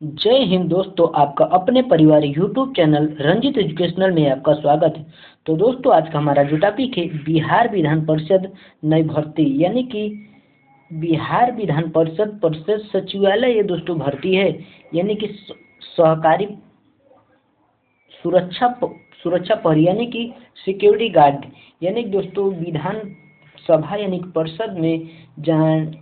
जय हिंद दोस्तों, आपका अपने परिवार यूट्यूब चैनल रंजित एजुकेशनल में आपका स्वागत है। तो दोस्तों, आज का हमारा जो टॉपिक है बिहार विधान परिषद नई भर्ती, यानी कि बिहार विधान परिषद परिषद सचिवालय ये दोस्तों भर्ती है, यानी कि सहकारी सुरक्षा पर, यानी कि सिक्योरिटी गार्ड, यानी कि दोस्तों विधान सभा यानी कि परिषद में जहाँ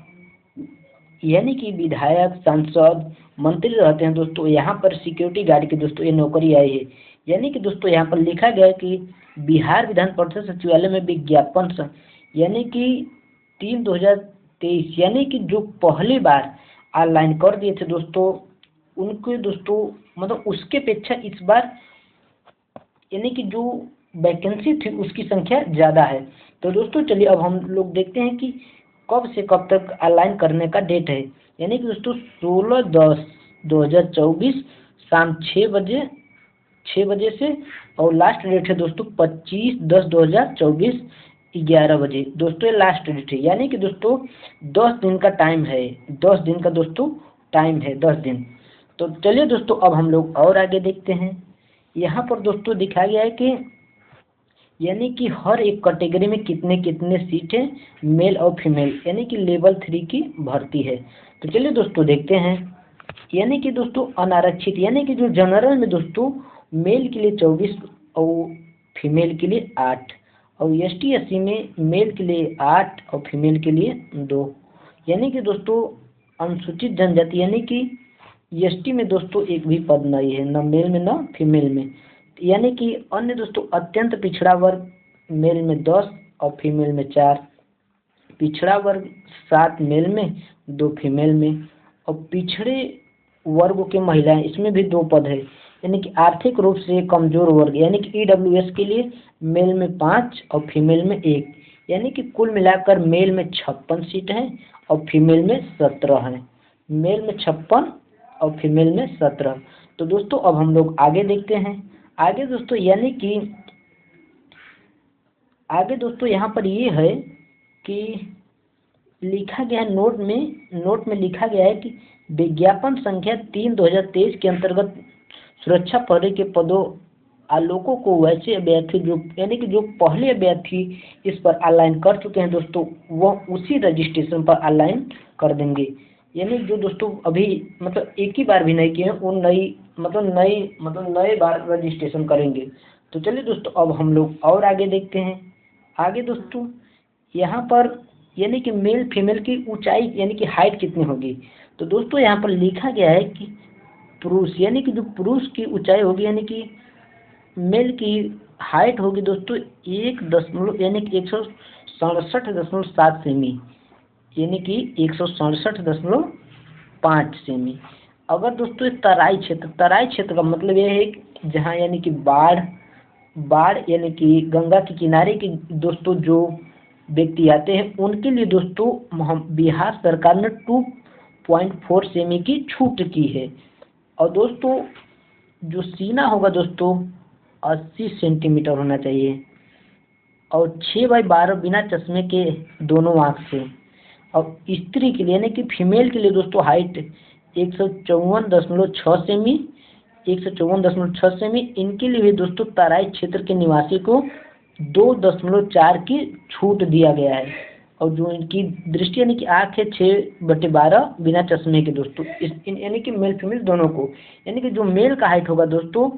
यानी कि विधायक, सांसद, मंत्री रहते हैं दोस्तों, यहाँ पर सिक्योरिटी गार्ड की दोस्तों ये नौकरी आई है। यानी कि दोस्तों यहाँ पर लिखा गया है कि बिहार विधान परिषद सचिवालय में विज्ञापन यानी कि 3/2023, यानी कि जो पहली बार ऑनलाइन कर दिए थे दोस्तों, उनके दोस्तों मतलब उसके अपेक्षा इस बार यानी कि जो वैकेंसी थी उसकी संख्या ज़्यादा है। तो दोस्तों चलिए अब हम लोग देखते हैं कि कब से कब तक ऑनलाइन करने का डेट है। यानी कि दोस्तों 16/10/2024 शाम 6 बजे से, और लास्ट डेट है दोस्तों 25/10/2024 11 बजे। दोस्तों ये लास्ट डेट है, यानी कि दोस्तों 10 दिन का टाइम है, 10 दिन का दोस्तों टाइम है, 10 दिन। तो चलिए दोस्तों अब हम लोग और आगे देखते हैं। यहाँ पर दोस्तों दिखाया गया है कि यानी कि हर एक कैटेगरी में कितने कितने सीटें मेल और फीमेल, यानी कि लेवल 3 की भर्ती है। तो चलिए दोस्तों देखते हैं। यानी कि दोस्तों अनारक्षित, यानी कि जो जनरल में दोस्तों मेल के लिए 24 और फीमेल के लिए 8, और ST/SC में मेल के लिए 8 और फीमेल के लिए 2। यानी कि दोस्तों अनुसूचित जनजाति यानी कि ST में दोस्तों एक भी पद नहीं है, न मेल में न फीमेल में। यानी कि अन्य दोस्तों अत्यंत पिछड़ा वर्ग, मेल में 10 और फीमेल में 4, पिछड़ा वर्ग 7 मेल में 2 फीमेल में, और पिछड़े वर्ग के महिलाएं इसमें भी 2 पद है। यानी कि आर्थिक रूप से कमजोर वर्ग यानी कि EWS के लिए मेल में 5 और फीमेल में 1, यानी कि कुल मिलाकर मेल में 56 सीट है और फीमेल में 17 है। मेल में 56 और फीमेल में 17। तो दोस्तों अब हम लोग आगे देखते हैं। आगे दोस्तों यानी कि आगे दोस्तों यहाँ पर ये है कि लिखा गया है नोट में लिखा गया है कि विज्ञापन संख्या 3/2023 के अंतर्गत सुरक्षा पहरे के पदों आलोकों को वैसे अभ्यर्थी जो यानी कि जो पहले अभ्यर्थी इस पर ऑनलाइन कर चुके हैं दोस्तों, वह उसी रजिस्ट्रेशन पर ऑनलाइन कर देंगे। यानी जो दोस्तों अभी मतलब एक ही बार भी नहीं किए हैं, वो नए बार रजिस्ट्रेशन करेंगे। तो चलिए दोस्तों अब हम लोग और आगे देखते हैं। आगे दोस्तों यहाँ पर यानी कि मेल फीमेल की ऊंचाई यानी कि हाइट कितनी होगी। तो दोस्तों यहाँ पर लिखा गया है कि पुरुष यानी कि जो पुरुष की ऊंचाई होगी यानी कि मेल की हाइट होगी दोस्तों 167.7 सेमी, यानी कि 167.5 सेमी। अगर दोस्तों तराई क्षेत्र का मतलब यह है कि जहाँ यानी कि बाढ़ यानी कि गंगा के किनारे के दोस्तों जो व्यक्ति आते हैं उनके लिए दोस्तों बिहार सरकार ने 2.4 सेमी की छूट की है। और दोस्तों जो सीना होगा दोस्तों 80 सेंटीमीटर होना चाहिए, और 6/12 बिना चश्मे के दोनों आँख से। और स्त्री के लिए यानी कि फीमेल के लिए दोस्तों हाइट 154.6 सेमी, 154.6 सेमी। इनके लिए भी दोस्तों तराई क्षेत्र के निवासी को 2.4 की छूट दिया गया है। और जो इनकी दृष्टि यानी कि आँख है 6/12 बिना चश्मे के दोस्तों, यानी कि मेल फीमेल दोनों को। यानी कि जो मेल का हाइट होगा दोस्तों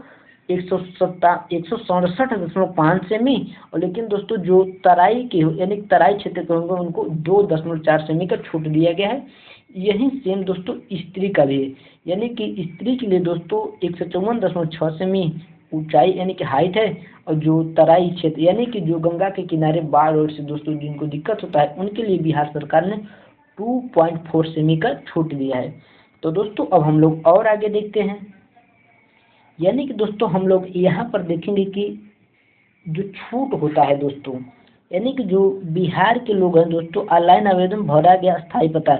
167.5 सेमी, और लेकिन दोस्तों जो तराई के यानी तराई क्षेत्र के होंगे उनको 2.4 सेमी का छूट दिया गया है। यही सेम दोस्तों स्त्री का भी है, यानी कि स्त्री के लिए दोस्तों 154.6 सेमी ऊंचाई यानी कि हाइट है, और जो तराई क्षेत्र यानी कि जो गंगा के किनारे बाढ़ और से दोस्तों जिनको दिक्कत होता है उनके लिए बिहार सरकार ने 2.4 सेमी का छूट दिया है। तो दोस्तों अब हम लोग और आगे देखते हैं। यानी कि दोस्तों हम लोग यहाँ पर देखेंगे कि जो छूट होता है दोस्तों, यानी कि जो बिहार के लोग हैं दोस्तों ऑनलाइन आवेदन भरा गया स्थायी पता,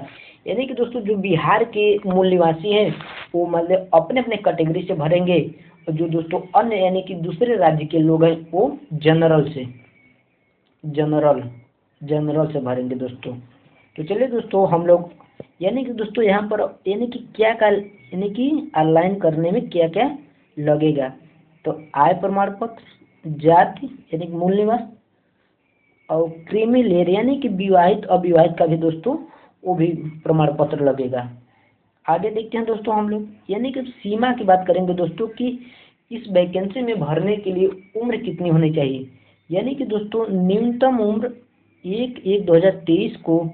यानी कि दोस्तों जो बिहार के मूल निवासी हैं वो मतलब अपने अपने कैटेगरी से भरेंगे, और जो दोस्तों अन्य यानी कि दूसरे राज्य के लोग हैं वो जनरल से भरेंगे दोस्तों। तो चलिए दोस्तों हम लोग यानी कि दोस्तों यहाँ पर यानी कि क्या का यानी कि ऑनलाइन करने में क्या क्या लगेगा। तो आय प्रमाण पत्र, जाति यानी कि मूल निवास, और क्रीमी लेयर यानी कि विवाहित अविवाहित का भी दोस्तों वो भी प्रमाण पत्र लगेगा। आगे देखते हैं दोस्तों हम लोग, यानी कि सीमा की बात करेंगे दोस्तों कि इस वैकेंसी में भरने के लिए उम्र कितनी होनी चाहिए। यानी कि दोस्तों न्यूनतम उम्र 1/1/2023 को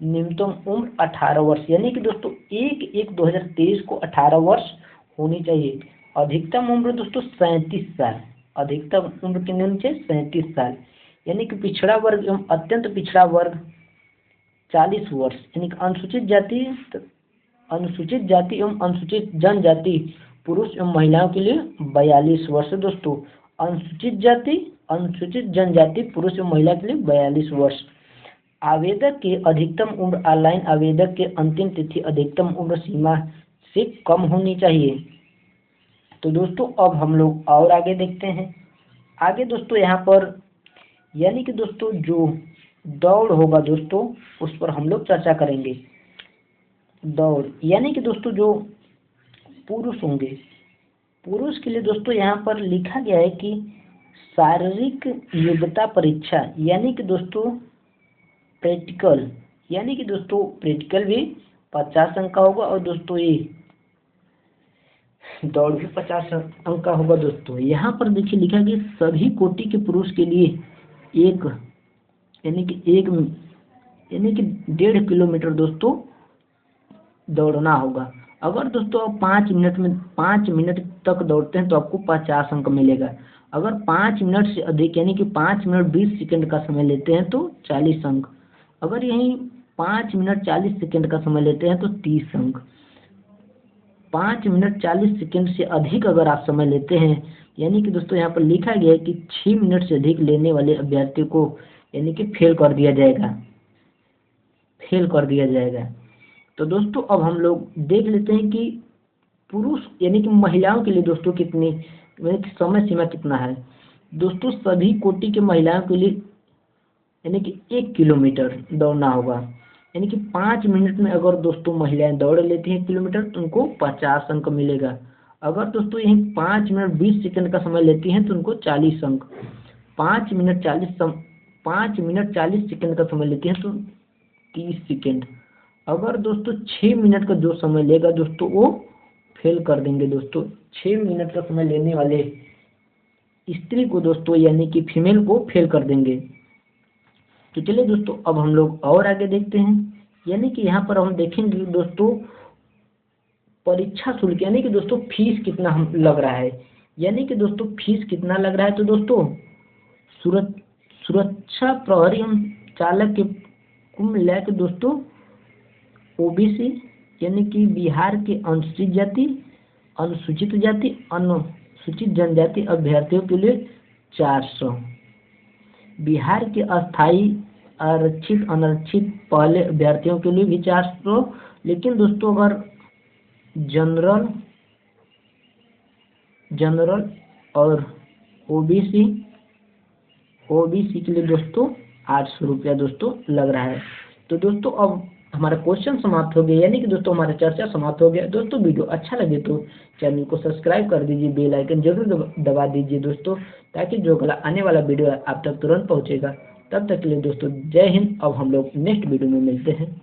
न्यूनतम उम्र 18 वर्ष, यानी कि दोस्तों 1/1/2023 को 18 वर्ष होनी चाहिए। अधिकतम उम्र दोस्तों 37 साल, अधिकतम उम्र कितनी होनी चाहिए 37 साल। यानी कि पिछड़ा वर्ग एवं अत्यंत पिछड़ा वर्ग 40 वर्ष, यानी कि अनुसूचित जाति एवं अनुसूचित जनजाति पुरुष एवं महिलाओं के लिए 42 वर्ष दोस्तों। अनुसूचित जाति अनुसूचित जनजाति पुरुष एवं महिला के लिए 42 वर्ष। आवेदक के अधिकतम उम्र ऑनलाइन आवेदक के अंतिम तिथि अधिकतम उम्र सीमा से कम होनी चाहिए। तो दोस्तों अब हम लोग और आगे देखते हैं। आगे दोस्तों यहाँ पर यानी कि दोस्तों जो दौड़ होगा दोस्तों उस पर हम लोग चर्चा करेंगे। दौड़ यानी कि दोस्तों जो पुरुष होंगे, पुरुष के लिए दोस्तों यहाँ पर लिखा गया है कि शारीरिक योग्यता परीक्षा यानी कि दोस्तों प्रैक्टिकल, यानी कि दोस्तों प्रैक्टिकल भी 50 अंक का होगा और दोस्तों ये दौड़ भी 50 अंक का होगा दोस्तों। यहाँ पर देखिए लिखा है कि सभी कोटि के पुरुष के लिए एक यानी कि 1.5 किलोमीटर दोस्तों दौड़ना होगा। अगर दोस्तों आप 5 मिनट तक दौड़ते हैं तो आपको 50 अंक मिलेगा। अगर 5 मिनट से अधिक यानी कि 5 मिनट 20 सेकंड का समय लेते हैं तो 40 अंक। अगर यही 5 मिनट 40 सेकंड का समय लेते हैं तो 30 अंक। 5 मिनट 40 सेकंड से अधिक अगर आप समय लेते हैं, यानी कि दोस्तों यहाँ पर लिखा गया है कि 6 मिनट से अधिक लेने वाले अभ्यर्थी को यानी कि फेल कर दिया जाएगा। तो दोस्तों अब हम लोग देख लेते हैं कि पुरुष यानी कि महिलाओं के लिए दोस्तों कितनी यानी कि समय सीमा कितना है। दोस्तों सभी कोटि के महिलाओं के लिए यानी कि 1 किलोमीटर दौड़ना होगा। यानी कि 5 मिनट में अगर दोस्तों महिलाएं दौड़ लेती हैं किलोमीटर तो उनको 50 अंक मिलेगा। अगर दोस्तों यही 5 मिनट 20 सेकंड का समय लेती हैं तो उनको 40 अंक। 5 मिनट 40 सेकंड का समय लेती हैं तो 30 सेकंड। अगर दोस्तों 6 मिनट का जो समय लेगा दोस्तों वो फेल कर देंगे दोस्तों। 6 मिनट का समय लेने वाले स्त्री को दोस्तों यानी कि फीमेल को फेल कर देंगे। तो चलिए दोस्तों अब हम लोग और आगे देखते हैं। यानी कि यहाँ पर हम देखेंगे दोस्तों परीक्षा शुल्क यानी कि दोस्तों फीस कितना हम लग रहा है। यानी कि दोस्तों फीस कितना लग रहा है तो दोस्तों सुरक्षा प्रहरी एवं चालक के कुल मिला के दोस्तों ओबीसी यानी कि बिहार के अनुसूचित जाति अनुसूचित जनजाति अभ्यर्थियों के लिए 400, बिहार के अस्थायी आरक्षित अनारक्षित पहले अभ्यर्थियों के लिए भी 400। लेकिन दोस्तों अगर जनरल और ओबीसी के लिए दोस्तों 800 रुपया दोस्तों लग रहा है। तो दोस्तों अब हमारा क्वेश्चन समाप्त हो गया, यानी कि दोस्तों हमारा चर्चा समाप्त हो गया। दोस्तों वीडियो अच्छा लगे तो चैनल को सब्सक्राइब कर दीजिए, बेल आइकन जरूर दबा दीजिए दोस्तों, ताकि जो आने वाला वीडियो आप तक तुरंत पहुंचेगा। तब तक के लिए दोस्तों जय हिंद। अब हम लोग नेक्स्ट वीडियो में मिलते हैं।